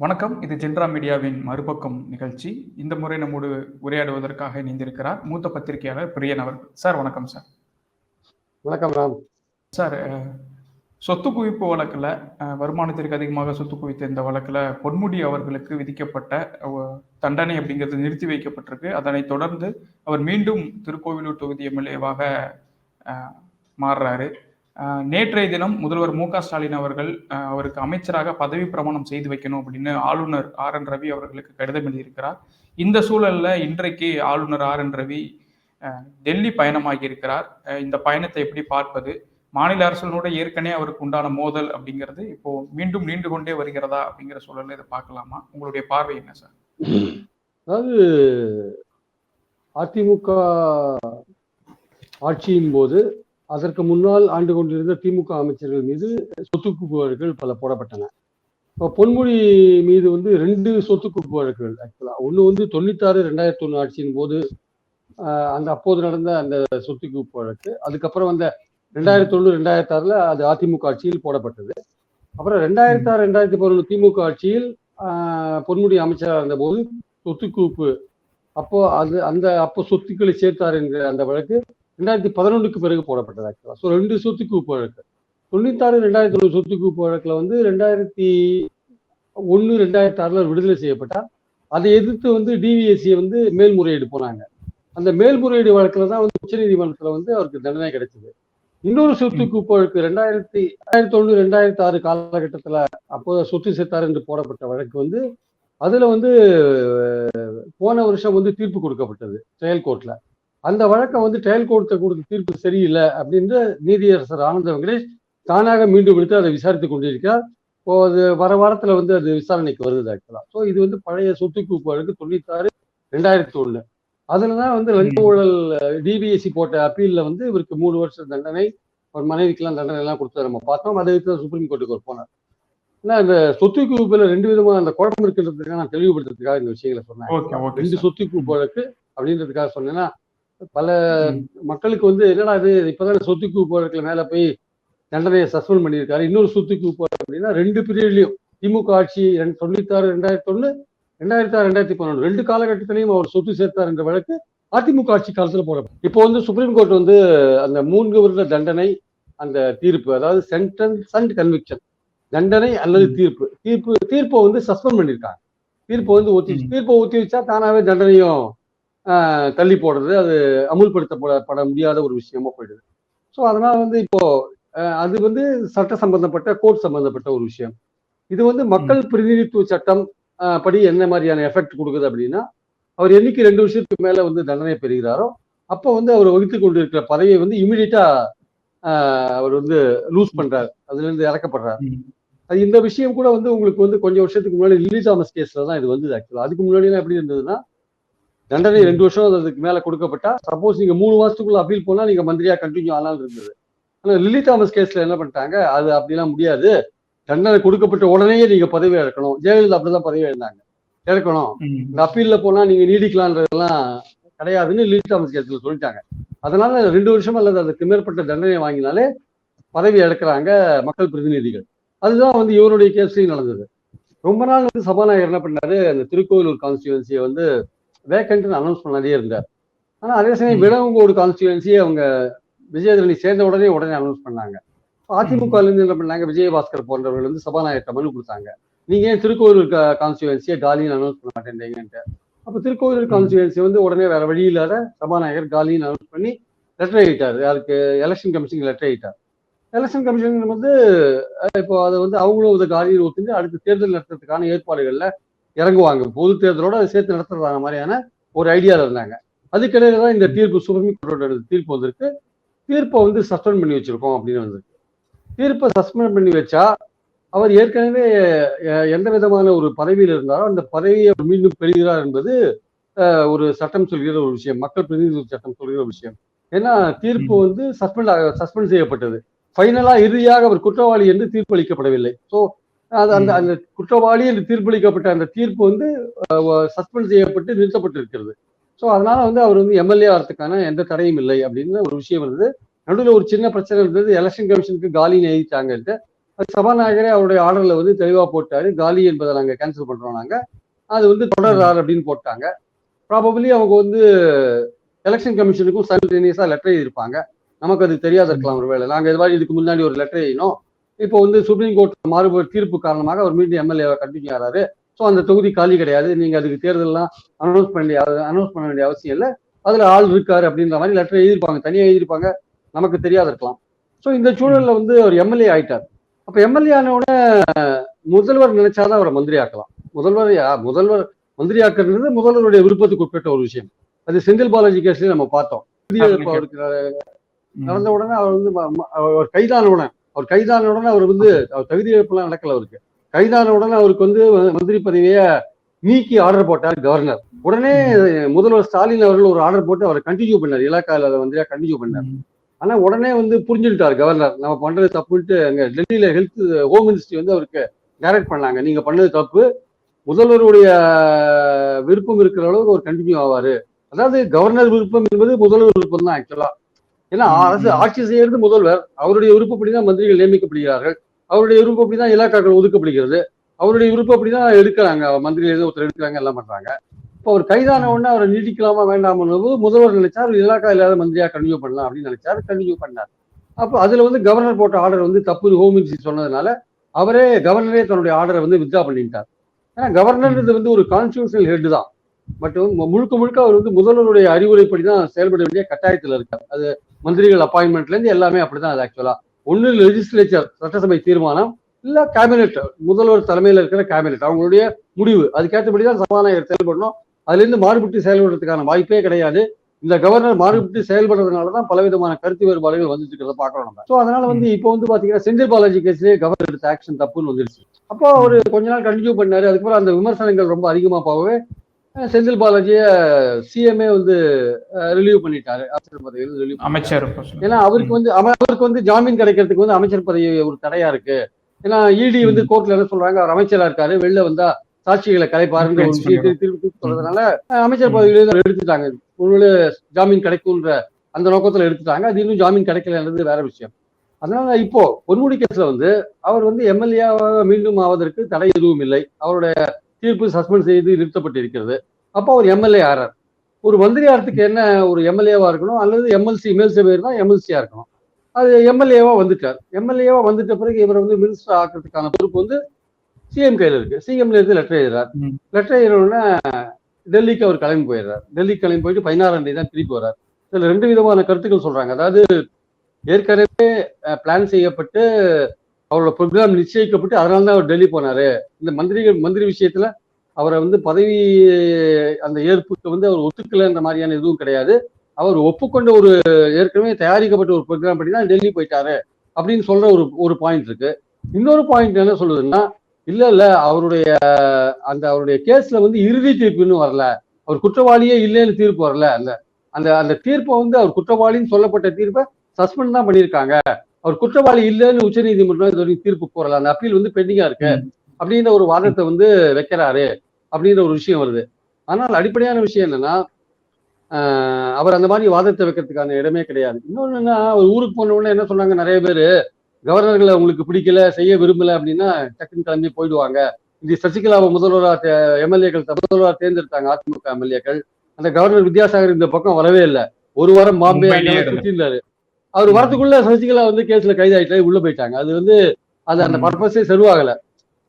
வணக்கம். இது ஜென்ரா மீடியாவின் மறுபக்கம் நிகழ்ச்சி. இந்த முறை நம்மோடு உரையாடுவதற்காக இணைந்திருக்கிறார் மூத்த பத்திரிகையாளர் பிரியன் அவர்கள். சார் வணக்கம் சார். வணக்கம் ராம். சார், சொத்து குவிப்பு வழக்கில் வருமானத்திற்கு அதிகமாக சொத்து குவித்த இந்த வழக்கில் பொன்முடி அவர்களுக்கு விதிக்கப்பட்ட தண்டனை அப்படிங்கிறது நிறுத்தி வைக்கப்பட்டிருக்கு. அதனைத் தொடர்ந்து அவர் மீண்டும் திருக்கோவிலூர் தொகுதி எம்எல்ஏவாக மாறுறாரு. நேற்றைய தினம் முதல்வர் மு க ஸ்டாலின் அவர்கள் அவருக்கு அமைச்சராக பதவி பிரமாணம் செய்து வைக்கணும் அப்படின்னு ஆளுநர் RN ரவி அவர்களுக்கு கடிதம் எழுதியிருக்கிறார். இந்த சூழல்ல இன்றைக்கு ஆளுநர் RN ரவி டெல்லி பயணமாகி இருக்கிறார். இந்த பயணத்தை எப்படி பார்ப்பது? மாநில அரசுகளோட ஏற்கனவே அவருக்கு உண்டான மோதல் அப்படிங்கிறது இப்போ மீண்டும் நீண்டு கொண்டே வருகிறதா அப்படிங்கிற சூழல்ல இதை பார்க்கலாமா? உங்களுடைய பார்வை என்ன சார்? அதாவது அதிமுக ஆட்சியின் போது அதற்கு முன்னால் ஆண்டு கொண்டிருந்த திமுக அமைச்சர்கள் மீது சொத்து குவிப்பு வழக்குகள் பல போடப்பட்டன. இப்போ பொன்முடி மீது வந்து 2 சொத்து குவிப்பு வழக்குகள் ஆக்சுவலா. ஒன்று வந்து 96-2001 ஆட்சியின் போது அந்த அப்போது நடந்த அந்த சொத்து குவிப்பு வழக்கு. அதுக்கப்புறம் வந்த 2001-2006 அது அதிமுக ஆட்சியில் போடப்பட்டது. அப்புறம் 2006-2011 திமுக ஆட்சியில் பொன்முடி அமைச்சராக இருந்த போது சொத்து குவிப்பு அப்போ சொத்துக்களை சேர்த்தார் என்ற அந்த வழக்கு 2011க்கு பிறகு போடப்பட்டது ஆக்சுவலா. ஸோ 2 சொத்து குவிப்பு வழக்கு. 96-2001 சொத்து குவிப்பு வழக்குல வந்து 2001-2006 விடுதலை செய்யப்பட்டார். அதை எதிர்த்து வந்து டிவிஎஸ்சி வந்து மேல்முறையீடு போனாங்க. அந்த மேல்முறையீடு வழக்குல தான் வந்து உச்சநீதிமன்றத்துல வந்து அவருக்கு தண்டனை கிடைச்சது. இன்னொரு சொத்து குவிப்பு வழக்கு 2001-2006 காலகட்டத்துல அப்போ சொத்து சேர்த்தார் என்று போடப்பட்ட வழக்கு வந்து அதுல வந்து போன வருஷம் வந்து தீர்ப்பு கொடுக்கப்பட்டது ட்ரையல் கோர்ட்ல. அந்த வழக்கை வந்து ட்ரையல் கோர்ட்டை கொடுத்த தீர்ப்பு சரியில்லை அப்படின்னு நீதியரசர் ஆனந்த வெங்கடேஷ் தானாக மீண்டும் எடுத்து அதை விசாரித்துக் கொண்டிருக்கிறார். இப்போ அது வர வாரத்துல வந்து அது விசாரணைக்கு வருது ஆக்சுவலா. ஸோ இது வந்து பழைய சொத்து குவிப்பு வழக்கு 96-2001. அதுலதான் வந்து லஞ்ச ஊழல் டிபிஎஸ்சி போட்ட அப்பீல்ல வந்து இவருக்கு 3 வருஷம் தண்டனை, அவர் மனைவிக்கெல்லாம் தண்டனை எல்லாம் கொடுத்து நம்ம பார்த்தோம். அதை எடுத்து சுப்ரீம் கோர்ட்டுக்கு ஒரு போனார். ஏன்னா இந்த சொத்து குவிப்புல 2 விதமா அந்த குழப்பம் இருக்கின்றதுக்காக நான் தெளிவுபடுத்துறதுக்காக இந்த விஷயங்களை சொன்னேன். 2 சொத்து குவிப்பு வழக்கு அப்படின்றதுக்காக சொன்னேன்னா பல மக்களுக்கு வந்து என்னடா இது இப்பதான் சொத்து குவிப்பு வழக்குல மேல போய் தண்டனையை சஸ்பெண்ட் பண்ணியிருக்காரு. இன்னொரு சொத்து குவிப்பு அப்படின்னா 2 பீரியட்லயும் திமுக ஆட்சி 96-2001, 2006-2011 2 காலகட்டத்திலையும் அவர் சொத்து சேர்த்தார் என்ற வழக்கு அதிமுக ஆட்சி காலத்துல போடப்படும். இப்போ வந்து சுப்ரீம் கோர்ட் வந்து அந்த 3 வருட தண்டனை அந்த தீர்ப்பு, அதாவது சென்டென்ஸ் அண்ட் கன்விக்ஷன், தண்டனை அல்லது தீர்ப்பை வந்து சஸ்பெண்ட் பண்ணியிருக்காங்க. தீர்ப்பை வந்து ஒத்தி வச்சா தானாவே தண்டனையும் தள்ளி போடுறது, அது அமுல்படுத்தப்பட முடியாத ஒரு விஷயமா போயிடுது. ஸோ அதனால வந்து இப்போ அது வந்து சட்ட சம்பந்தப்பட்ட கோர்ட் சம்பந்தப்பட்ட ஒரு விஷயம். இது வந்து மக்கள் பிரதிநிதித்துவ சட்டம் படி என்ன மாதிரியான எஃபெக்ட் கொடுக்குது அப்படின்னா, அவர் என்னைக்கு 2 வருஷத்துக்கு மேல வந்து தண்டனை பெறுகிறாரோ அப்போ வந்து அவர் வகித்து கொண்டிருக்கிற பதவியை வந்து இமிடியட்டா அவர் வந்து லூஸ் பண்றாரு, அதுல இருந்து இறக்கப்படுறாரு. அது இந்த விஷயம் கூட வந்து உங்களுக்கு வந்து கொஞ்சம் வருஷத்துக்கு முன்னாடி லில்லி தாமஸ் கேஸ்ல தான் இது வந்து ஆக்சுவலா. அதுக்கு முன்னாடி எப்படி இருந்ததுன்னா, தண்டனை 2 வருஷம் அதுக்கு மேல கொடுக்கப்பட்டா சப்போஸ் நீங்க 3 மாசத்துக்குள்ள அப்பீல் போனா நீங்க மந்திரியா கண்டினியூ ஆனாலும் இருந்தது. ஆனா லில்லி தாமஸ் கேஸ்ல என்ன பண்ணிட்டாங்க, அது அப்படிலாம் முடியாது, தண்டனை கொடுக்கப்பட்ட உடனேயே நீங்க பதவி இழக்கணும். ஜெயலலிதா அப்படிதான் பதவி இழக்கணும், இந்த அப்பீல்ல போனா நீங்க நீடிக்கலான்றதெல்லாம் கிடையாதுன்னு லில்லி தாமஸ் கேஸ்ல சொல்லிட்டாங்க. அதனால 2 வருஷம் அல்லது அதுக்கு மேற்பட்ட தண்டனை வாங்கினாலே பதவி இழக்கிறாங்க மக்கள் பிரதிநிதிகள். அதுதான் வந்து இவருடைய கேஸ்லையும் நடந்தது. ரொம்ப நாள் வந்து சபாநாயகர் என்ன பண்ணாரு, அந்த திருக்கோவிலூர் கான்ஸ்டியூன்சியை வந்து வேக்கன்ட்னு அனௌன்ஸ் பண்ணாதே இருந்தார். ஆனா அதே சமயம் விளவங்கோடு கான்ஸ்டியூன்சியை அவங்க விஜயதரணி சேர்ந்த உடனே அனௌன்ஸ் பண்ணாங்க. அதிமுக இருந்து என்ன பண்ணாங்க, விஜயபாஸ்கர் போன்றவர்கள் வந்து சபாநாயகர்கிட்ட மனு கொடுத்தாங்க, நீங்க ஏன் திருக்கோவிலூர் கான்ஸ்டியூன்சியை காலின்னு அனௌன்ஸ் பண்ண மாட்டேன்றீங்கன்ட்டு. அப்ப திருக்கோவிலூர் கான்ஸ்டியூன்சி வந்து உடனே வேற வழி இல்லாத சபாநாயகர் காலின்னு அனௌன்ஸ் பண்ணி லெட்டர் எழுதிட்டார். யாருக்கு? எலெக்ஷன் கமிஷனுக்கு லெட்டர் எழுதிட்டார். எலெக்ஷன் கமிஷன் வந்து இப்போ அதை வந்து அவங்களும் இதை காலியில் ஒத்துந்து அடுத்த தேர்தல் நடத்துறதுக்கான ஏற்பாடுகள்ல இறங்குவாங்க. பொது தேர்தலோட அதை சேர்த்து நடத்துறதான மாதிரியான ஒரு ஐடியாவில் இருந்தாங்க. அதுக்கிடையில தான் இந்த தீர்ப்பு, சுப்ரீம் கோர்ட்டோட தீர்ப்பு வந்திருக்கு. தீர்ப்பை வந்து சஸ்பெண்ட் பண்ணி வச்சிருக்கோம் அப்படின்னு வந்திருக்கு. தீர்ப்பை சஸ்பெண்ட் பண்ணி வச்சா அவர் ஏற்கனவே எந்த விதமான ஒரு பதவியில் இருந்தாரோ அந்த பதவியை மீண்டும் பெறுகிறார் என்பது ஒரு சட்டம் சொல்கிற ஒரு விஷயம், மக்கள் பிரதிநிதித்துவ சட்டம் சொல்கிற ஒரு விஷயம். ஏன்னா தீர்ப்பு வந்து சஸ்பெண்ட் செய்யப்பட்டது. ஃபைனலா இறுதியாக அவர் குற்றவாளி என்று தீர்ப்பு அளிக்கப்படவில்லை. ஸோ அந்த குற்றவாளி என்று தீர்ப்பளிக்கப்பட்ட அந்த தீர்ப்பு வந்து சஸ்பெண்ட் செய்யப்பட்டு நிறுத்தப்பட்டு இருக்கிறது. ஸோ அதனால வந்து அவர் வந்து எம்எல்ஏ ஆகிறதுக்கான எந்த தடையும் இல்லை அப்படின்னு ஒரு விஷயம் இருந்தது. நடுவில் ஒரு சின்ன பிரச்சனை இருந்தது, எலெக்ஷன் கமிஷனுக்கு காலின்னு எழுதிட்டாங்கன்ட்டு. சபாநாயகரே அவருடைய ஆர்டர்ல வந்து தெளிவா போட்டாரு, காலி என்பதை நாங்க கேன்சல் பண்றோம், நாங்க அது வந்து தொடர்றாரு அப்படின்னு போட்டாங்க. ப்ராபபிளி அவங்க வந்து எலெக்ஷன் கமிஷனுக்கும் சைமல்டேனியஸா லெட்டர் எழுதியிருப்பாங்க. நமக்கு அது தெரியாத இருக்கலாம் ஒருவேளை. நாங்க இது மாதிரி இதுக்கு முன்னாடி ஒரு லெட்டர் எழுதினோம், இப்போ வந்து சுப்ரீம் கோர்ட் மாறுபட்ட தீர்ப்பு காரணமாக அவர் மீண்டும் எம்எல்ஏ கண்டினியூ ஆறாரு, ஸோ அந்த தொகுதி காலி கிடையாது, நீங்க அதுக்கு தேர்தலாம் அனௌன்ஸ் பண்ண வேண்டிய அவசியம் இல்லை, அதுல ஆள் இருக்காரு அப்படின்ற மாதிரி லெட்டர் எழுதியிருப்பாங்க, தனியாக எழுதியிருப்பாங்க, நமக்கு தெரியாத இருக்கலாம். ஸோ இந்த சூழல்ல வந்து அவர் எம்எல்ஏ ஆயிட்டார். அப்ப எம்எல்ஏ ஆனவுட முதல்வர் நினைச்சாதான் அவரை மந்திரி ஆக்கலாம். முதல்வர் மந்திரி ஆக்குறது முதல்வருடைய விருப்பத்துக்கு உட்பட்ட ஒரு விஷயம். அது செந்தில் பாலாஜி கேஸ்லயும் நம்ம பார்த்தோம். நடந்த உடனே அவர் வந்து அவர் கைதான உடனே அவர் வந்து அவர் தகுதி இழப்புலாம் நடக்கல. அவருக்கு கைதான உடனே அவருக்கு வந்து மந்திரி பதவியை நீக்கி ஆர்டர் போட்டார் கவர்னர். உடனே முதல்வர் ஸ்டாலின் அவர்கள் ஒரு ஆர்டர் போட்டு அவரை கண்டினியூ பண்ணார், இலாக்கா இல்லாத மந்திரியா கண்டினியூ பண்ணார். ஆனா உடனே வந்து புரிஞ்சுட்டார் கவர்னர், நம்ம பண்றது தப்புன்ட்டு. அங்க டெல்லியில ஹோம் மினிஸ்ட்ரி வந்து அவருக்கு டைரக்ட் பண்ணாங்க, நீங்க பண்ணது தப்பு, முதல்வருடைய விருப்பம் இருக்கிற அளவுக்கு ஒரு கண்டினியூ ஆவாரு. அதாவது கவர்னர் விருப்பம் என்பது முதல்வர் விருப்பம் தான் ஆக்சுவலா. ஏன்னா அரசு ஆட்சி செய்யறது முதல்வர், அவருடைய விருப்பப்படிதான் மந்திரிகள் நியமிக்கப்படுகிறார்கள், அவருடைய விருப்பப்படிதான் இலாக்காக்கள் ஒதுக்கப்படுகிறது, அவருடைய விருப்பப்படிதான் எடுக்கிறாங்க, மந்திரிகள் ஒருத்தர் எடுக்கிறாங்க, எல்லாம் பண்றாங்க. இப்போ அவர் கைதான உடனே அவரை நீட்டிக்கலாமா வேண்டாம் முதல்வர் நினைச்சார் இலாக்கா இல்லாத மந்திரியா கண்டினியூ பண்ணலாம் அப்படின்னு நினைச்சாரு, கண்டினியூ பண்ணார். அப்போ அதுல வந்து கவர்னர் போட்ட ஆர்டர் வந்து தப்பு ஹோம் மினிஸ்ட்ரி சொன்னதுனால கவர்னரே தன்னுடைய ஆர்டரை வந்து வித்ட்ரா பண்ணிட்டார். ஏன்னா கவர்னர்ன்றது வந்து ஒரு கான்ஸ்டிடியூஷனல் ஹெட் தான், பட் முழுக்க முழுக்க அவர் வந்து முதல்வருடைய அறிவுரைப்படி தான் செயல்பட வேண்டிய கட்டாயத்தில் இருக்கார். அது மந்திரிகள் அப்பாயின்மெண்ட்ல இருந்து எல்லாமே அப்படிதான். அது ஆக்சுவலா ஒன்னு லெஜிஸ்லேச்சர் சட்டசபை தீர்மானம், இல்ல கேபினெட் முதல்வர் தலைமையில் இருக்கிற கேபினெட் அவங்களுடைய முடிவு, அதுக்கேற்றபடிதான் சபாநாயகர் செயல்படணும். அதுல இருந்து மாறுபட்டு செயல்படுறதுக்கான வாய்ப்பே கிடையாது. இந்த கவர்னர் மாறுபட்டு செயல்படுறதுனாலதான் பலவிதமான கருத்து வேறுபாடுகள் வந்துட்டு இருக்கிறத பாக்குறோம் நம்ம. சோ அதனால வந்து இப்போ வந்து பாத்தீங்கன்னா செந்தில் பாலாஜி கேஸ்லயே கவர்னர் எடுத்த ஆக்ஷன் தப்புன்னு வந்துருச்சு. அப்போ அவரு கொஞ்ச நாள் கண்டினியூ பண்ணாரு. அதுக்கப்புறம் அந்த விமர்சனங்கள் ரொம்ப அதிகமா போகவே செந்தில் பாலாஜிய சிஎம்ஏ வந்து ரிலீவ் பண்ணிட்டாரு, அமைச்சர் பதவியில் அமைச்சர். ஏன்னா அவருக்கு வந்து ஜாமீன் கிடைக்கிறதுக்கு வந்து அமைச்சர் பதவி ஒரு தடையா இருக்கு. ஏன்னா இடி வந்து கோர்ட்ல என்ன சொல்றாங்க, அவர் அமைச்சரா இருக்காரு, வெளில வந்தா சாட்சிகளை கலைப்பாருன்ற ஒரு விஷயத்தை திருப்பி சொல்றதுனால அமைச்சர் பதவியில எடுத்துட்டாங்க. ஒருவேளை ஜாமீன் கிடைக்கும்ன்ற அந்த நோக்கத்துல எடுத்துட்டாங்க. அது இன்னும் ஜாமீன் கிடைக்கலன்றது வேற விஷயம். அதனால இப்போ பொன்முடி கேஸ்ல வந்து அவர் வந்து எம்எல்ஏவாக மீண்டும் ஆவதற்கு தடை எதுவும் இல்லை, அவருடைய தீர்ப்பு சஸ்பெண்ட் செய்து நிறுத்தப்பட்டு இருக்கிறது. அப்போ அவர் எம்எல்ஏ ஆறார். ஒரு மந்திரி ஆறதுக்கு என்ன, ஒரு எம்எல்ஏவா இருக்கணும் அல்லது எம்எல்சி மேல் சபை தான் எம்எல்சியா இருக்கணும். அது எம்எல்ஏவா வந்துட்டார். எம்எல்ஏவா வந்துட்ட பிறகு இவர் வந்து மினிஸ்டர் ஆக்கிறதுக்கான பொறுப்பு வந்து சிஎம் கையில இருக்கு. சிஎம்ல இருந்து லெட்டர் எழுதுறார். லெட்டர் எழுதினோடனே டெல்லிக்கு அவர் கிளம்பி போயிடுறார். டெல்லிக்கு கிளம்பி போயிட்டு 16ஆம் தேதி தான் திருப்பி வர்றார். இதுல 2 விதமான கருத்துக்கள் சொல்றாங்க. அதாவது ஏற்கனவே பிளான் செய்யப்பட்டு அவரோட ப்ரோக்ராம் நிச்சயிக்கப்பட்டு அதனால தான் அவர் டெல்லி போனாரு. இந்த மந்திரி விஷயத்துல அவரை வந்து பதவி அந்த ஏற்புக்கு வந்து அவர் ஒத்துக்கலைன்ற மாதிரியான எதுவும் கிடையாது. அவர் ஒப்புக்கொண்ட ஒரு ஏற்கனவே தயாரிக்கப்பட்ட ஒரு ப்ரோக்ராம் படி தான் டெல்லி போயிட்டாரு அப்படின்னு சொல்ற ஒரு பாயிண்ட் இருக்கு. இன்னொரு பாயிண்ட் என்ன சொல்லுதுன்னா, இல்ல அவருடைய கேஸ்ல வந்து இறுதி தீர்ப்பு இன்னும் வரல, அவர் குற்றவாளியே இல்லைன்னு தீர்ப்பு வரல. அந்த தீர்ப்பை வந்து அவர் குற்றவாளின்னு சொல்லப்பட்ட தீர்ப்பை சஸ்பெண்ட் தான் பண்ணியிருக்காங்க, அவர் குற்றவாளி இல்லைன்னு உச்ச நீதிமன்றம் இது வரைக்கும் தீர்ப்பு போறல, அந்த அப்பீல் வந்து பெண்டிங்கா இருக்கு அப்படின்ற ஒரு வாதத்தை வந்து வைக்கிறாரு அப்படின்ற ஒரு விஷயம் வருது. ஆனால் அடிப்படையான விஷயம் என்னன்னா, அவர் அந்த மாதிரி வாதத்தை வைக்கிறதுக்கான இடமே கிடையாது. இன்னொன்னு என்ன, ஒரு ஊருக்கு போன உடனே என்ன சொன்னாங்க, நிறைய பேரு கவர்னர்களை உங்களுக்கு பிடிக்கல, செய்ய விரும்பல அப்படின்னா டக்குன்னு கிளம்பி போயிடுவாங்க. இந்த சசிகலாவை முதல்வராக எம்எல்ஏக்கள் முதல்வராக தேர்ந்தெடுத்தாங்க அதிமுக எம்எல்ஏக்கள். அந்த கவர்னர் வித்யாசாகர் இந்த பக்கம் வரவே இல்லை, ஒரு வாரம் பாம்பே சுற்றிருந்தாரு. அவர் வரத்துக்குள்ள சசிகலா வந்து கேஸ்ல கைதாயிட்டாரு, உள்ள போயிட்டாங்க. அது வந்து அந்த பர்பஸே செருவாகல.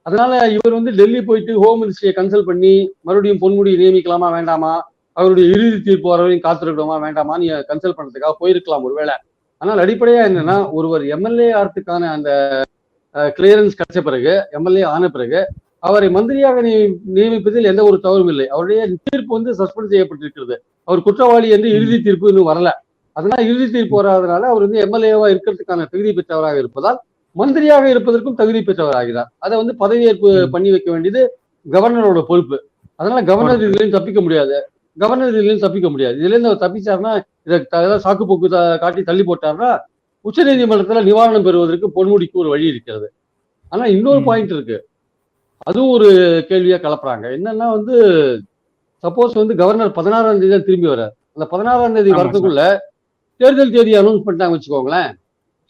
அதனால இவர் வந்து டெல்லி போயிட்டு ஹோம் மினிஸ்ட்ரியை கன்சல்ட் பண்ணி மறுபடியும் பொன்முடி நியமிக்கலாமா வேண்டாமா, அவருடைய இறுதி தீர்ப்பு வரவையும் காத்திருக்கணுமா வேண்டாமா நீ கன்சல்ட் பண்றதுக்காக போயிருக்கலாம் ஒருவேளை. ஆனால் அடிப்படையா என்னன்னா, ஒருவர் எம்எல்ஏ ஆகிறதுக்கான அந்த கிளியரன்ஸ் கிடைச்ச பிறகு, எம்எல்ஏ ஆன பிறகு அவரை மந்திரியாக நியமிப்பதில் எந்த ஒரு தவறும் இல்லை. அவருடைய தீர்ப்பு வந்து சஸ்பெண்ட் செய்யப்பட்டிருக்கிறது. அவர் குற்றவாளி என்று இறுதி தீர்ப்பு இன்னும் வரல. அதனால இறுதி தீர்ப்பு வராதனால அவர் வந்து எம்எல்ஏவா இருக்கிறதுக்கான தகுதி பெற்றவராக இருப்பதால் மந்திரியாக இருப்பதற்கும் தகுதி பெற்றவராகிறார். அதை வந்து பதவியேற்பு பண்ணி வைக்க வேண்டியது கவர்னரோட பொறுப்பு. அதனால கவர்னர் இதுலேயும் தப்பிக்க முடியாது. இதுல இருந்து அவர் தப்பிச்சாருன்னா, இதை சாக்கு போக்கு காட்டி தள்ளி போட்டாருன்னா உச்ச நீதிமன்றத்துல நிவாரணம் பெறுவதற்கு பொன்முடிக்கு ஒரு வழி இருக்கிறது. ஆனா இன்னொரு பாயிண்ட் இருக்கு, அதுவும் ஒரு கேள்வியா கலப்புறாங்க. என்னன்னா வந்து, சப்போஸ் வந்து கவர்னர் 16ஆம் தேதி தான் திரும்பி வர்றார். அந்த 16ஆம் தேதி வரதுக்குள்ள தேர்தல் தேதி அனௌன்ஸ் பண்ணிட்டாங்க வச்சுக்கோங்களேன்.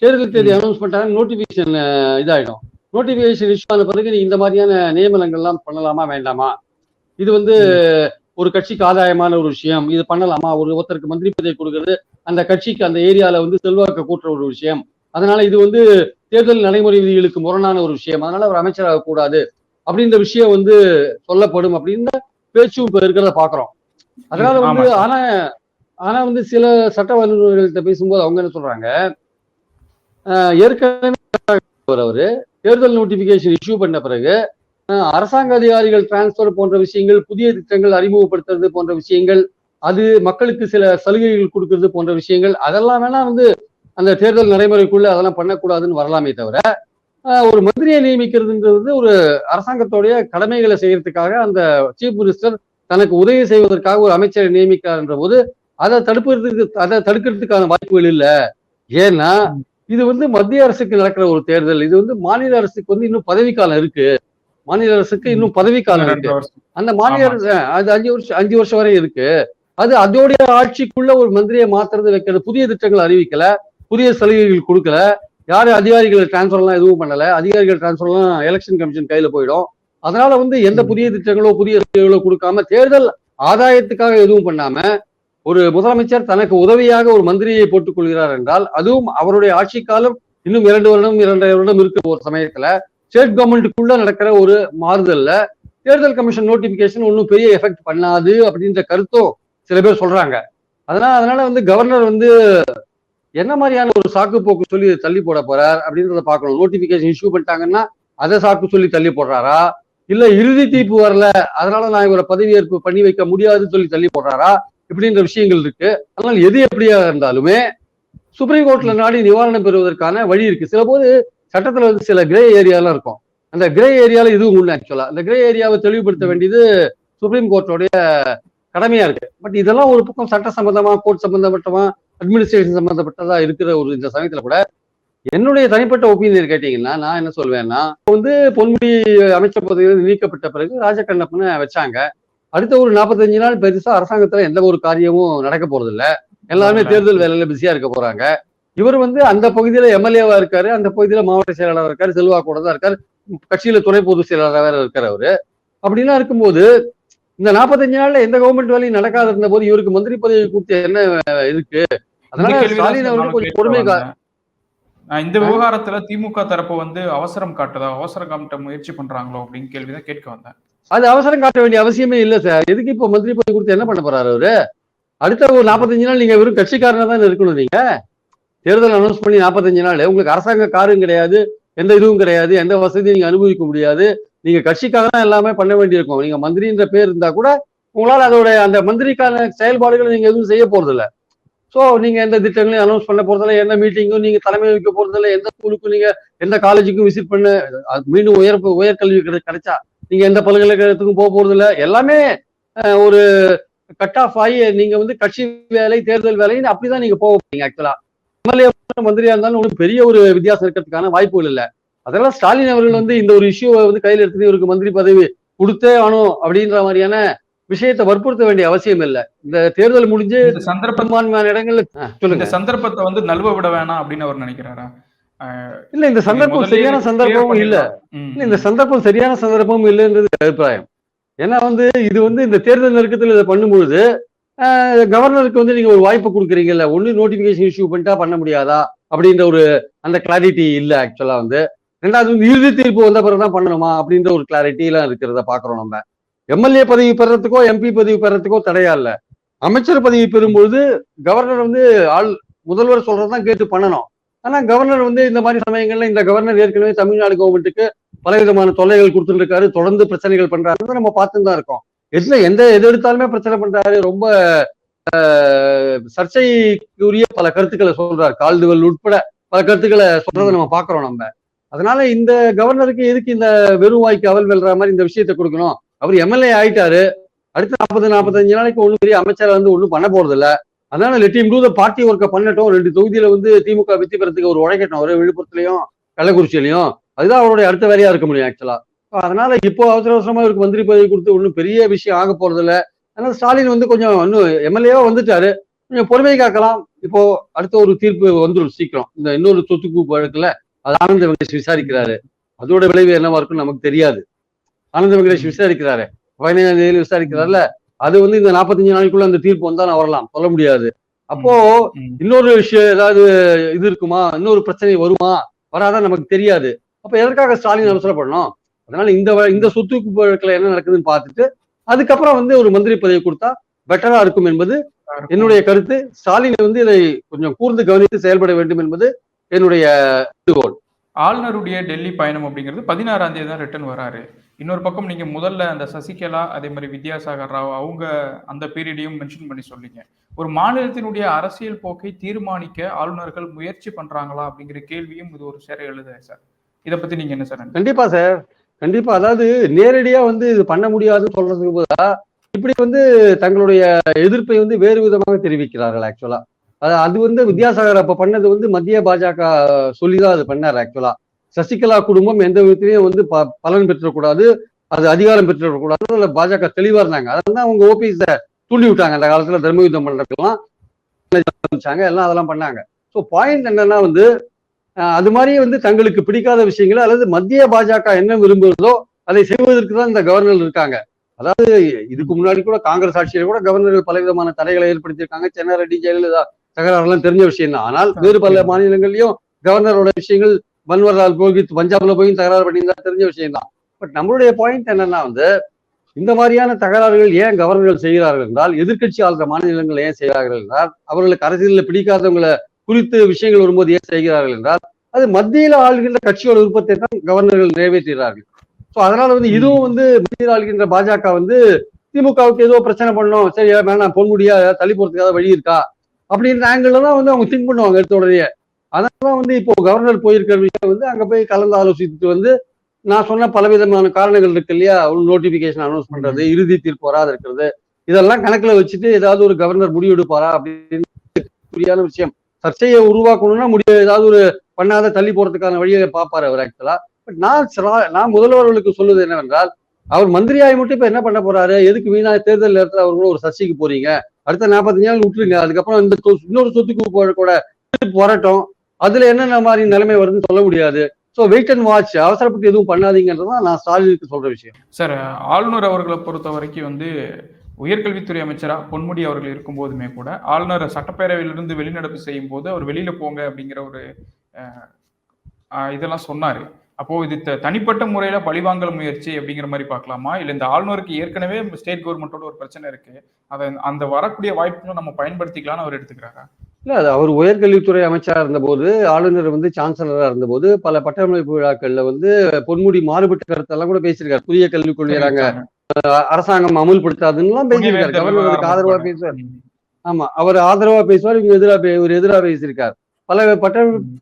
தேர்தல் தேதி அனௌன்ஸ் பண்ணிட்டாங்க, நோட்டிபிகேஷன் இதாயிடும். நோட்டிபிகேஷன் இஷ்யூ ஆன பிறகு நீ இந்த மாதிரியான நியமனங்கள்லாம் பண்ணலாமா வேண்டாமா, இது வந்து ஒரு கட்சிக்கு ஆதாயமான ஒரு விஷயம், இது பண்ணலாமா, ஒருத்தருக்கு மந்திரி பதவி கொடுக்கறது அந்த கட்சிக்கு அந்த ஏரியால வந்து செல்வாக்கு கூட்டுற ஒரு விஷயம், அதனால இது வந்து தேர்தல் நடைமுறை விதிகளுக்கு முரணான ஒரு விஷயம், அதனால அவர் அமைச்சராக கூடாது அப்படின்ற விஷயம் வந்து சொல்லப்படும் அப்படின்னு பேச்சும் இப்ப இருக்கிறத பாக்குறோம். அதனால வந்து ஆனா வந்து சில சட்ட வல்லுநர்கள்ட்ட பேசும்போது அவங்க என்ன சொல்றாங்க, ஏற்கனவே அவரு தேர்தல் நோட்டிபிகேஷன் இஷ்யூ பண்ண பிறகு அரசாங்க அதிகாரிகள் டிரான்ஸ்பர் போன்ற விஷயங்கள், புதிய திட்டங்கள் அறிமுகப்படுத்துறது போன்ற விஷயங்கள், அது மக்களுக்கு சில சலுகைகள் கொடுக்கறது போன்ற விஷயங்கள், அதெல்லாம் வேணா வந்து அந்த தேர்தல் நடைமுறைக்குள்ள அதெல்லாம் பண்ணக்கூடாதுன்னு வரலாமே தவிர, ஒரு மந்திரியை நியமிக்கிறதுன்றது ஒரு அரசாங்கத்தோடைய கடமைகளை செய்யறதுக்காக அந்த சீஃப் மினிஸ்டர் தனக்கு உதவி செய்வதற்காக ஒரு அமைச்சரை நியமிக்கிறார்ன்ற போது அதை தடுக்கிறதுக்கான வாய்ப்புகள் இல்லை. ஏன்னா இது வந்து மத்திய அரசுக்கு நடக்கிற ஒரு தேர்தல், இது வந்து மாநில அரசுக்கு வந்து இன்னும் பதவிக்காலம் இருக்கு, மாநில அரசுக்கு இன்னும் பதவிக்காலம் இருக்கு. அந்த மாநில அரசு அது 5 வருஷம் வரை இருக்கு. அது அதோடைய ஆட்சிக்குள்ள ஒரு மந்திரியை மாத்துறது வைக்கிறது, புதிய திட்டங்கள் அறிவிக்கல, புதிய சலுகைகள் கொடுக்கல, யாரும் அதிகாரிகள் டிரான்ஸ்பர் எல்லாம் எதுவும் பண்ணல, அதிகாரிகள் டிரான்ஸ்பர் எல்லாம் எலெக்ஷன் கமிஷன் கையில போயிடும். அதனால வந்து எந்த புதிய திட்டங்களோ புதிய சலுகைகளோ கொடுக்காம, தேர்தல் ஆதாயத்துக்காக எதுவும் பண்ணாம ஒரு முதலமைச்சர் தனக்கு உதவியாக ஒரு மந்திரியை போட்டுக் கொள்கிறார் என்றால், அதுவும் அவருடைய ஆட்சி காலம் இன்னும் 2 வருடம் 2.5 வருடம் இருக்கிற ஒரு சமயத்துல ஸ்டேட் கவர்மெண்ட்டுக்குள்ள நடக்கிற ஒரு மாறுதல்ல தேர்தல் கமிஷன் நோட்டிபிகேஷன் ஒன்றும் பெரிய எஃபெக்ட் பண்ணாது அப்படின்ற கருத்தும் சில பேர் சொல்றாங்க. அதனால வந்து கவர்னர் வந்து என்ன மாதிரியான ஒரு சாக்கு போக்கு சொல்லி தள்ளி போட போறார் அப்படின்றத பார்க்கணும். நோட்டிபிகேஷன் இஷ்யூ பண்ணிட்டாங்கன்னா அதை சாக்கு சொல்லி தள்ளி போடுறாரா, இல்ல இறுதி தீர்ப்பு வரல அதனால நான் இவரை பதவியேற்பு பண்ணி வைக்க முடியாதுன்னு சொல்லி தள்ளி போடுறாரா, இப்படின்ற விஷயங்கள் இருக்கு. அதனால எது எப்படியா இருந்தாலுமே சுப்ரீம் கோர்ட்ல நாடி நிவாரணம் பெறுவதற்கான வழி இருக்கு. சில போது சட்டத்துல வந்து சில கிரே ஏரியாலாம் இருக்கும், அந்த கிரே ஏரியால இதுவும் உண்டு. ஆக்சுவலா அந்த கிரே ஏரியாவை தெளிவுபடுத்த வேண்டியது சுப்ரீம் கோர்ட்டோடைய கடமையா இருக்கு. பட் இதெல்லாம் ஒரு பக்கம் சட்ட சம்பந்தமா, கோர்ட் சம்பந்தப்பட்டமா, அட்மினிஸ்ட்ரேஷன் சம்பந்தப்பட்டதா இருக்கிற ஒரு இந்த சமயத்துல கூட என்னுடைய தனிப்பட்ட ஒப்பீனியன் கேட்டீங்கன்னா நான் என்ன சொல்வேன்னா, வந்து பொன்முடி அமைச்சர் பதவியில் நீக்கப்பட்ட பிறகு ராஜகண்ணப்பனை வச்சாங்க. அடுத்த ஒரு 45 நாள் பெருசா அரசாங்கத்துல எந்த ஒரு காரியமும் நடக்க போறது இல்ல, எல்லாருமே தேர்தல் வேலையில பிஸியா இருக்க போறாங்க. இவர் வந்து அந்த பகுதியில எம்எல்ஏவா இருக்காரு, அந்த பகுதியில மாவட்ட செயலாளர் இருக்காரு, செல்வாக்கோட தான் இருக்காரு, கட்சியில துணை பொதுச் செயலாளராக வேற இருக்காரு அவரு. அப்படின்னா இருக்கும்போது இந்த 45 நாள்ல எந்த கவர்மெண்ட் வேலையும் நடக்காத இருந்த போது இவருக்கு மந்திரி பதவி கொடுத்து என்ன இருக்கு? அதனால ஸ்டாலின் அவர்கள் கொஞ்சம் பொறுமை. இந்த விவகாரத்துல திமுக தரப்பு வந்து அவசரம் காட்டுதா, அவசரம் காட்ட முயற்சி பண்றாங்களோ அப்படின்னு கேள்விதான் கேட்க வந்தேன். அது அவசரம் காட்ட வேண்டிய அவசியமே இல்ல சார். எதுக்கு இப்போ மந்திரி பதவி கொடுத்து என்ன பண்ண போறாரு அவரு? அடுத்த ஒரு 45 நாள் நீங்க வெறும் கட்சிக்காரனா தான் இருக்கணும். நீங்க தேர்தல் அனௌன்ஸ் பண்ணி 45 நாள் உங்களுக்கு அரசாங்க காரும் கிடையாது, எந்த இதுவும் கிடையாது, எந்த வசதியும் நீங்க அனுபவிக்க முடியாது, நீங்க கட்சிக்காக தான் எல்லாமே பண்ண வேண்டியிருக்கும். நீங்க மந்திரின்ற பேர் இருந்தா கூட உங்களால அதோட அந்த மந்திரிக்கான செயல்பாடுகளை நீங்க எதுவும் செய்ய போறது இல்லை. ஸோ நீங்க எந்த திட்டங்களையும் அனௌன்ஸ் பண்ண போறதில்ல, எந்த மீட்டிங்கும் நீங்க தலைமை வைக்க போறதில்ல, எந்த ஸ்கூலுக்கும் நீங்க எந்த காலேஜுக்கும் விசிட் பண்ண, மீண்டும் உயர்கல்வி கிடைச்சா நீங்க எந்த பல்கலைக்கழகத்துக்கும் போக போறது இல்லை. எல்லாமே ஒரு கட் ஆஃப் ஆகி நீங்க வந்து கட்சி வேலை, தேர்தல் வேலைன்னு அப்படிதான் நீங்க போக போறீங்க. ஆக்சுவலா எம்எல்ஏ மந்திரியா இருந்தாலும் உங்களுக்கு பெரிய ஒரு வித்தியாசம் இருக்கிறதுக்கான வாய்ப்புகள் இல்லை. அதெல்லாம் ஸ்டாலின் அவர்கள் வந்து இந்த ஒரு இஷ்யூவை வந்து கையில் எடுத்து இவருக்கு மந்திரி பதவி கொடுத்தே ஆனும் அப்படின்ற மாதிரியான விஷயத்தை வற்புறுத்த வேண்டிய அவசியம் இல்லை. இந்த தேர்தல் முடிஞ்சு இடங்கள்ல இந்த சந்தர்ப்பத்தை வந்து நழுவ விட வேணாம் அப்படின்னு அவர் நினைக்கிறாரா? இல்ல இந்த சந்தர்ப்பம் சரியான சந்தர்ப்பமும் இல்ல, இந்த சந்தர்ப்பம் சரியான சந்தர்ப்பமும் இல்லைன்றது அபிப்பிராயம். ஏன்னா வந்து இது வந்து இந்த தேர்தல் நெருக்கத்தில் இதை பண்ணும்பொழுது கவர்னருக்கு வந்து நீங்க ஒரு வாய்ப்பு கொடுக்குறீங்கல்ல, ஒண்ணு நோட்டிபிகேஷன் இஷ்யூ பண்ணிட்டா பண்ண முடியாதா அப்படின்ற ஒரு அந்த கிளாரிட்டி இல்ல. ஆக்சுவலா வந்து ரெண்டாவது வந்து இறுதி தீர்ப்பு வந்த பிறகுதான் பண்ணணுமா அப்படின்ற ஒரு கிளாரிட்டி எல்லாம் இருக்கிறத பாக்குறோம். நம்ம எம்எல்ஏ பதவி பெறத்துக்கோ எம்பி பதவி பெறத்துக்கோ தடையா இல்ல, அமைச்சர் பதவி பெறும்போது கவர்னர் வந்து முதல்வர் சொல்றதுதான் கேட்டு பண்ணணும். ஆனா கவர்னர் வந்து இந்த மாதிரி சமயங்கள்ல இந்த கவர்னர் ஏற்கனவே தமிழ்நாடு கவர்மெண்ட்டுக்கு பலவிதமான தொல்லைகள் கொடுத்துட்டு இருக்காரு, தொடர்ந்து பிரச்சனைகள் பண்றாரு, நம்ம பார்த்துன்னு தான் இருக்கோம். எது எடுத்தாலுமே பிரச்சனை பண்றாரு, ரொம்ப சர்ச்சைக்குரிய பல கருத்துக்களை சொல்றாரு, கால்டுவெல் உட்பட பல கருத்துக்களை சொல்றதை நம்ம பாக்குறோம். நம்ம அதனால இந்த கவர்னருக்கு எதுக்கு இந்த வெறும் வாய்க்கு அவல் வெல்ற மாதிரி இந்த விஷயத்தை கொடுக்கணும்? அவர் எம்எல்ஏ ஆயிட்டாரு, அடுத்த 40-45 நாளைக்கு ஒன்றும் பெரிய அமைச்சரை வந்து ஒன்றும் பண்ண போறது இல்லை. அதனால let him to the party ஒர்க்கை பண்ணட்டும். 2 தொகுதியில வந்து திமுக வெற்றி பெறத்துக்கு ஒரு உழைக்கட்டும், ஒரு விழுப்புரத்துலயும் கள்ளக்குறிச்சியிலையும். அதுதான் அவருடைய அடுத்த வேலையா இருக்க முடியும் ஆக்சுவலா. அதனால இப்போ அவசரமா இவருக்கு மந்திரி பதவி கொடுத்து ஒன்றும் பெரிய விஷயம் ஆக போறது இல்லை. அதனால ஸ்டாலின் வந்து கொஞ்சம் இன்னும் எம்எல்ஏவா வந்துட்டாரு, கொஞ்சம் பொறுமை காக்கலாம். இப்போ அடுத்த ஒரு தீர்ப்பு வந்துடும் சீக்கிரம். இந்த இன்னொரு சொத்துக்கு வழக்குல அது ஆனந்த வெங்கடேஷ் விசாரிக்கிறாரு. அதோட விளைவு என்னவா இருக்குன்னு நமக்கு தெரியாது. ஆனந்த வெங்கடேஷ் விசாரிக்கிறாரு, 15ஆம் தேதி விசாரிக்கிறாருல, அது வந்து இந்த 45 நாளைக்குள்ள அந்த தீர்ப்பு வந்தாலும் வரலாம், சொல்ல முடியாது. அப்போ இன்னொரு விஷயம் ஏதாவது இது இருக்குமா, இன்னொரு பிரச்சனை வருமா வராதான் நமக்கு தெரியாது. அப்ப எதற்காக ஸ்டாலின் அவசரப்படணும்? அதனால இந்த சொத்து குவிப்பு வழக்குல என்ன நடக்குதுன்னு பார்த்துட்டு அதுக்கப்புறம் வந்து ஒரு மந்திரி பதவி கொடுத்தா பெட்டரா இருக்கும் என்பது என்னுடைய கருத்து. ஸ்டாலின் வந்து இதை கொஞ்சம் கூர்ந்து கவனித்து செயல்பட வேண்டும் என்பது என்னுடைய வேண்டுகோள். ஆளுநருடைய டெல்லி பயணம் அப்படிங்கிறது 16ஆம் தேதி தான் ரிட்டர்ன் வராரு. இன்னொரு பக்கம் நீங்க முதல்ல அந்த சசிகலா, அதே மாதிரி வித்யாசாகர் ராவ் அவங்க அந்த பீரியடையும் மென்ஷன் பண்ணி சொன்னீங்க. ஒரு மாநிலத்தினுடைய அரசியல் போக்கை தீர்மானிக்க ஆளுநர்கள் முயற்சி பண்றாங்களா அப்படிங்கிற கேள்வியும் இது ஒரு சேர எழுது சார். இதை பத்தி நீங்க என்ன சார்? கண்டிப்பா சார், கண்டிப்பா. அதாவது நேரடியா வந்து இது பண்ண முடியாதுன்னு சொல்றதுக்கு பதிலா இப்படி வந்து தங்களுடைய எதிர்ப்பை வந்து வேறு விதமாக தெரிவிக்கிறார்கள். ஆக்சுவலா அது வந்து வித்யாசாகர் அப்ப பண்ணது வந்து மத்திய பாஜக சொல்லிதான் அது பண்ணார். ஆக்சுவலா சசிகலா குடும்பம் எந்த விதத்திலையும் வந்து பலன் பெற்றக்கூடாது, அது அதிகாரம் பெற்றுக்கூடாது, அதுல பாஜக தெளிவா இருந்தாங்க. அதனால அவங்க ஓபிஎஸ் தூண்டி விட்டாங்க. அந்த காலத்துல தர்ம யுத்தம் பண்றதுக்கெல்லாம் எல்லாம் அதெல்லாம் பண்ணாங்க. ஸோ பாயிண்ட் என்னன்னா வந்து அது மாதிரி வந்து தங்களுக்கு பிடிக்காத விஷயங்களை அல்லது மத்திய பாஜக என்ன விரும்புகிறதோ அதை செய்வதற்கு தான் இந்த கவர்னர் இருக்காங்க. அதாவது இதுக்கு முன்னாடி கூட காங்கிரஸ் ஆட்சியில் கூட கவர்னர்கள் பலவிதமான தடைகளை ஏற்படுத்தியிருக்காங்க. சென்னை ரெட்டி, ஜெயலலிதா தகராறுலாம் தெரிஞ்ச விஷயம் தான். ஆனால் வேறு பல மாநிலங்கள்லயும் கவர்னரோட விஷயங்கள், பன்வர்லால் புரோஹித் பஞ்சாப்ல போய் தகராறு பண்ணியிருந்தா தெரிஞ்ச விஷயம் தான். பட் நம்மளுடைய பாயிண்ட் என்னன்னா வந்து இந்த மாதிரியான தகராறுகள் ஏன் கவர்னர்கள் செய்கிறார்கள் என்றால், எதிர்கட்சி ஆளுற மாநிலங்கள் ஏன் செய்கிறார்கள் என்றால், அவர்களுக்கு அரசியலில் பிடிக்காதவங்களை குறித்து விஷயங்கள் வரும்போது ஏன் செய்கிறார்கள் என்றால், அது மத்தியில் ஆளுகின்ற கட்சியோட விருப்பத்தை தான் கவர்னர்கள் நிறைவேற்றுகிறார்கள். ஸோ அதனால வந்து இதுவும் வந்து மத்தியில் ஆளுகின்ற பாஜக வந்து திமுகவுக்கு ஏதோ பிரச்சனை பண்ணணும், சரி வேணாம் பொன்முடியா தள்ளி போறதுக்காக வழி இருக்கா அப்படின்ற ஆங்கிள் தான் வந்து அவங்க திங்க் பண்ணுவாங்க எடுத்தோடனே. அதனால வந்து இப்போ கவர்னர் போயிருக்கிற விஷயம் வந்து அங்க போய் கலந்து ஆலோசித்துட்டு வந்து நான் சொன்ன பலவிதமான காரணங்கள் இருக்கு இல்லையா, நோட்டிபிகேஷன் அனௌன்ஸ் பண்றது, இறுதி தீர்ப்பு வராது இருக்கிறது, இதெல்லாம் கணக்குல வச்சுட்டு ஏதாவது ஒரு கவர்னர் முடிவு எடுப்பாரா அப்படின்னு புரியாத விஷயம். சர்ச்சையை உருவாக்கணும்னா முடிவு ஏதாவது ஒரு பண்ணாத தள்ளி போறதுக்கான வழியை பார்ப்பாரு அவர் ஆக்சுவலா. பட் நான் முதல்வர்களுக்கு சொல்லுவது என்னவென்றால், அவர் மந்திரியாய் மட்டும் இப்ப என்ன பண்ண போறாரு, எதுக்கு வீணா தேர்தல் நேரத்தில் அவர் கூட ஒரு சர்ச்சைக்கு போறீங்க, அடுத்த 45 நாள் விட்டுருங்க, அதுக்கப்புறம் இந்த இன்னொரு சொத்துக்கு கூட வரட்டும், அதுல என்னென்ன மாதிரி நிலைமை வருதுன்னு சொல்ல முடியாது. ஸோ வெயிட் அண்ட் வாட்ச், அவசரப்பட்டு எதுவும் பண்ணாதீங்கன்றதான் நான் ஸ்டாலினுக்கு சொல்ற விஷயம். சார், ஆளுநர் அவர்களை பொறுத்த வரைக்கும் வந்து உயர்கல்வித்துறை அமைச்சரா பொன்முடி அவர்கள் இருக்கும் போதுமே கூட ஆளுநர் சட்டப்பேரவையிலிருந்து வெளிநடப்பு செய்யும் போது அவர் வெளியில போங்க அப்படிங்கிற ஒரு இதெல்லாம் சொன்னாரு. அப்போ இது தனிப்பட்ட முறையில பழிவாங்கல் முயற்சி அப்படிங்கிற மாதிரி பார்க்கலாமா, இல்ல இந்த ஆளுநருக்கு ஏற்கனவே ஸ்டேட் கவர்மெண்டோட ஒரு பிரச்சனை இருக்கு, அதை அந்த வரக்கூடிய வாய்ப்புகளை நம்ம பயன்படுத்திக்கலாம்னு அவர் எடுத்துக்கிறாரா? இல்ல, அது அவர் உயர்கல்வித்துறை அமைச்சரா இருந்தபோது, ஆளுநர் வந்து சான்சலரா இருந்தபோது பல பட்டமளிப்பு விழாக்கள்ல வந்து பொன்முடி மாறுபட்ட கருத்தெல்லாம் கூட பேசியிருக்காரு. புதிய கல்விக் கொள்கை நாங்க அரசாங்கம் அமுல்படுத்தாதுன்னு பேசியிருக்காரு. கவர்னர் அதுக்கு ஆதரவா பேசுவார். ஆமா, அவர் ஆதரவா பேசுவார், இவர் எதிராக பேசியிருக்கார். பல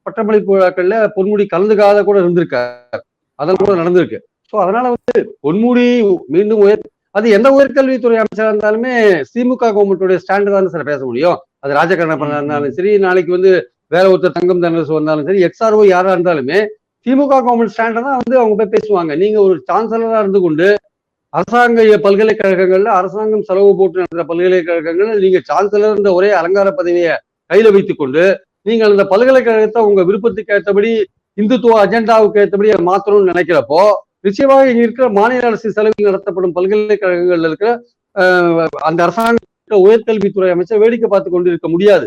பட்டமளிப்பு விழாக்கள்ல பொன்முடி கலந்துக்காத கூட இருந்திருக்காரு, அதெல்லாம் கூட நடந்திருக்கு. ஸோ அதனால வந்து பொன்முடி மீண்டும் அது எந்த உயர்கல்வித்துறை அமைச்சரா இருந்தாலுமே திமுக கவர்மெண்டோட ஸ்டாண்டு தான் சார் பேச முடியும். அது ராஜகண்ணப்பனா இருந்தாலும் சரி, நாளைக்கு வந்து வேற ஒருத்தர் தங்கம் தனரசு வந்தாலும் சரி, எக்ஸ்ஆர்ஓ யாரா இருந்தாலுமே திமுக கவர்மெண்ட் ஸ்டாண்டை தான் வந்து அவங்க போய் பேசுவாங்க. நீங்க ஒரு சான்சலரா இருந்து கொண்டு அரசாங்க பல்கலைக்கழகங்கள்ல அரசாங்கம் செலவு போட்டு நடத்துற பல்கலைக்கழகங்கள்ல நீங்க சான்சலர் ஒரே அலங்கார பதவியை கையில வைத்துக் கொண்டு நீங்கள் அந்த பல்கலைக்கழகத்தை உங்க விருப்பத்துக்கு ஏற்றபடி இந்துத்துவ அஜெண்டாவுக்கு ஏற்றபடி மாற்றணும்னு நினைக்கிறப்போ நிச்சயமாக இங்க இருக்கிற மாநில அரசு செலவில் நடத்தப்படும் பல்கலைக்கழகங்கள்ல இருக்கிற அந்த அரசாங்க உயர்கல்வித்துறை அமைச்சர் வேடிக்கை பார்த்து கொண்டு இருக்க முடியாது.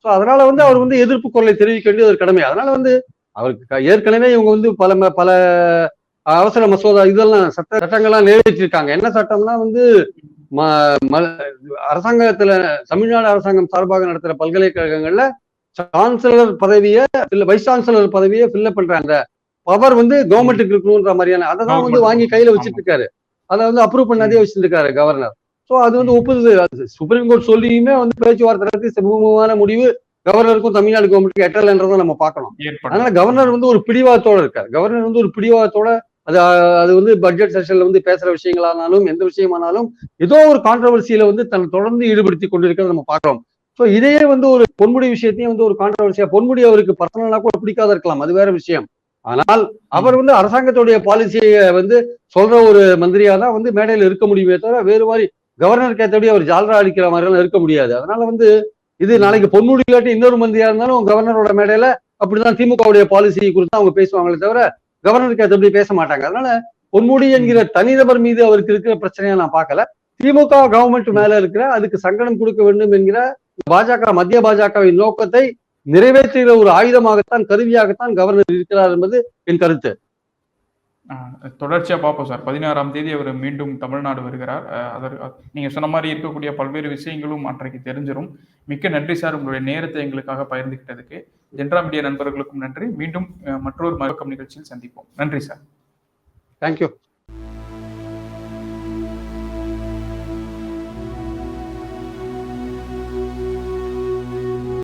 ஸோ அதனால வந்து அவர் வந்து எதிர்ப்பு குரலை தெரிவிக்க வேண்டியது ஒரு கடமை. அதனால வந்து அவருக்கு ஏற்கனவே இவங்க வந்து பல அவசர மசோதா இதெல்லாம் சட்டங்கள்லாம் நிறைவேற்றிருக்காங்க. என்ன சட்டம்னா வந்து அரசாங்கத்துல தமிழ்நாடு அரசாங்கம் சார்பாக நடத்துற பல்கலைக்கழகங்கள்ல சான்சலர் பதவியை வைஸ் சான்சலர் பதவியை ஃபில்அப் பண்ற அந்த பவர் வந்து கவர்மெண்ட்டுக்கு இருக்கணும்ன்ற மாதிரியான அதை தான் வந்து வாங்கி கையில வச்சுட்டு இருக்காரு. அதை வந்து அப்ரூவ் பண்ணாதே வச்சுட்டு இருக்காரு கவர்னர். ஸோ அது வந்து ஒப்புது. சுப்ரீம் கோர்ட் சொல்லியுமே வந்து பேச்சுவார்த்தை நடத்தி சுமூகமான முடிவு கவர்னருக்கும் தமிழ்நாடு கவர்மெண்ட்டுக்கு எட்டலைன்றதை நம்ம பார்க்கணும். அதனால கவர்னர் வந்து ஒரு பிடிவாதத்தோட இருக்காரு. கவர்னர் வந்து ஒரு பிடிவாதத்தோட அது வந்து பட்ஜெட் செஷன்ல வந்து பேசுற விஷயங்களானாலும் எந்த விஷயமானாலும் ஏதோ ஒரு கான்ட்ரவர்சியில வந்து தன்னை தொடர்ந்து ஈடுபடுத்தி கொண்டிருக்கிறத நம்ம பார்க்கிறோம். ஸோ இதையே வந்து ஒரு பொன்முடி விஷயத்தையும் வந்து ஒரு கான்ட்ரவர்சியா, பொன்முடி அவருக்கு பர்சனலா கூட பிடிக்காத இருக்கலாம், அது வேற விஷயம். ஆனால் அவர் வந்து அரசாங்கத்துடைய பாலிசியை வந்து சொல்ற ஒரு மந்திரியா தான் வந்து மேடையில் இருக்க முடியுமே தவிர வேறு மாதிரி கவர்னருக்கு ஏற்றபடி அவர் ஜால்ரா அடிக்கிற மாதிரி எல்லாம் இருக்க முடியாது. அதனால வந்து இது நாளைக்கு பொன்முடி இல்லாட்டி இன்னொரு மந்திரியா இருந்தாலும் கவர்னரோட மேடையில அப்படிதான் திமுகவுடைய பாலிசி குறித்து அவங்க பேசுவாங்களே தவிர கவர்னருக்கு அது எப்படி பேச மாட்டாங்க. அதனால பொன்முடி என்கிற தனிநபர் மீது அவருக்கு இருக்கிற பிரச்சனையா நான் பார்க்கல. திமுக கவர்மெண்ட் மேல இருக்கிற அதுக்கு சங்கடம் கொடுக்க வேண்டும் என்கிற பாஜக, மத்திய பாஜகவின் நோக்கத்தை நிறைவேற்றுகிற ஒரு ஆயுதமாகத்தான், கருவியாகத்தான் கவர்னர் இருக்கிறார் என்பது என் கருத்து. தொடர்ச்சியா பார்ப்போம் சார். 16ஆம் தேதி அவர் மீண்டும் தமிழ்நாடு வருகிறார். நீங்க சொன்ன மாதிரி இருக்கக்கூடிய பல்வேறு விஷயங்களும் அன்றைக்கு தெரிஞ்சிடும். மிக்க நன்றி சார், உங்களுடைய நேரத்தை எங்களுக்காக பகிர்ந்துகிட்டதுக்கு. ஜென்ரா மீடியா நண்பர்களுக்கும் நன்றி. மீண்டும் மற்றொரு மறுக்கம் நிகழ்ச்சியில் சந்திப்போம். நன்றி சார். தேங்க்யூ.